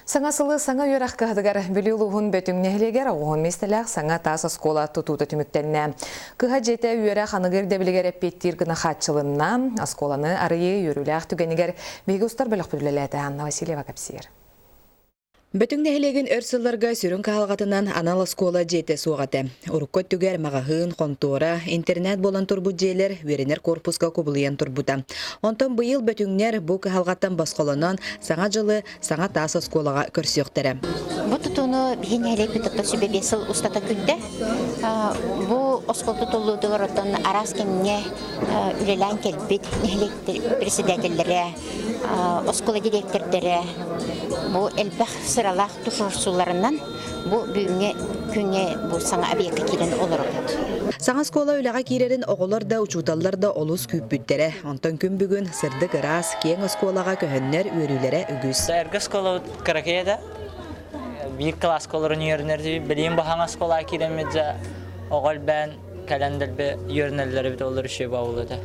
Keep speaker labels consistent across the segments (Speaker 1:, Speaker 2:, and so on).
Speaker 1: Саңасылы саңа үйрәқ қағдығар білілуғын бөтіңнелегер оғын местеләқ саңа тас оскола тұтуды түміктенне. Кыға жете үйрәқ анығыр дәбілігер әппеттер гына қатшылынна, осколаны арые үйріләқ түгенігер бейгі ұстар білік бүліләді Анна Васильева кәпсер.
Speaker 2: Бөтіңнәхелеген өрсілларға сүрін қағалғатынан анал оскола жете суғаты. Уруккот түгер мағағын, контора, интернет болан турбуджейлер веренер корпуска кубылыян турбута. Онтан бұйыл бөтіңнер бұл қағалғаттан басқоланан саңа жылы саңа тас осколаға көрсіқтері.
Speaker 3: Бұл тұтуыны бейін әлек бүтікті сөбе бесіл ұстата күнді. Бұл осколты толудығыр оттан арас кеміне үлелән келбет председателері, оскола директордері, бұл әлбәқ сыралақ тұшырсуларынан бұл бүйінге күнге бұл саңа объекті келен олар олады.
Speaker 2: Саңа скола үләға кейрерін оғылар да, учуталар да олыс күйіпбүттері. Онтан күн бүгін сырды ғырас, кейін осколаға көхіннер өрілері үгіз.
Speaker 4: Әргі скола қаракейді, бір класс колорын үйерінерді, білейін бағаң оскола керемеді, оғыл бән, кәлендербі үйерінерлері біт олар үші бауылыды.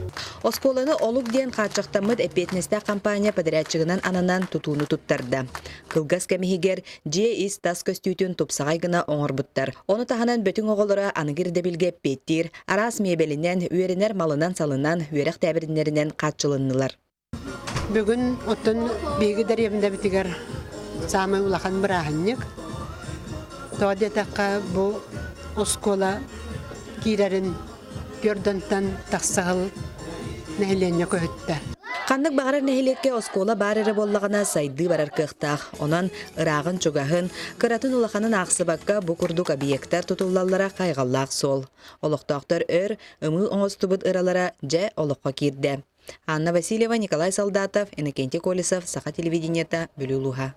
Speaker 2: Осколаны олуг ден қатшықтамыд әпетнесті компания падырятчығынан ананан тұтуыны тұттарды. Кылгас кәмігер J.S. тас көстүйтін тұпсағай гына оңыр бұттар. Оны тағынан бөтін оғылыра анығырды білге петтер, арас мебелінен, үйерінер малынан салынан, үйерек тәбірінерінен қатшылынылар.
Speaker 5: Бүгін оттын бейгі дәребінде бітігер самы улахан бірағынник. Тоғады таққа бұл оскола кирерин көрдөнтан тақсағыл нәйлене көтті.
Speaker 2: Қандық бағарар нәйлекке оскола барыры боллағана сайды барар кықтақ. Онан ырағын чугағын, кыратын улақанын ақсы баққа бұқырдық объекттар тұтулалара қайғаллақ сол. Олықтақтар өр, ұмыл оңыстыбыд ыралара жә олыққа кирді. Анна Васильева, Николай Солдатов, Иннокентий Колесов, Саха телевидениета, Бөлілуға.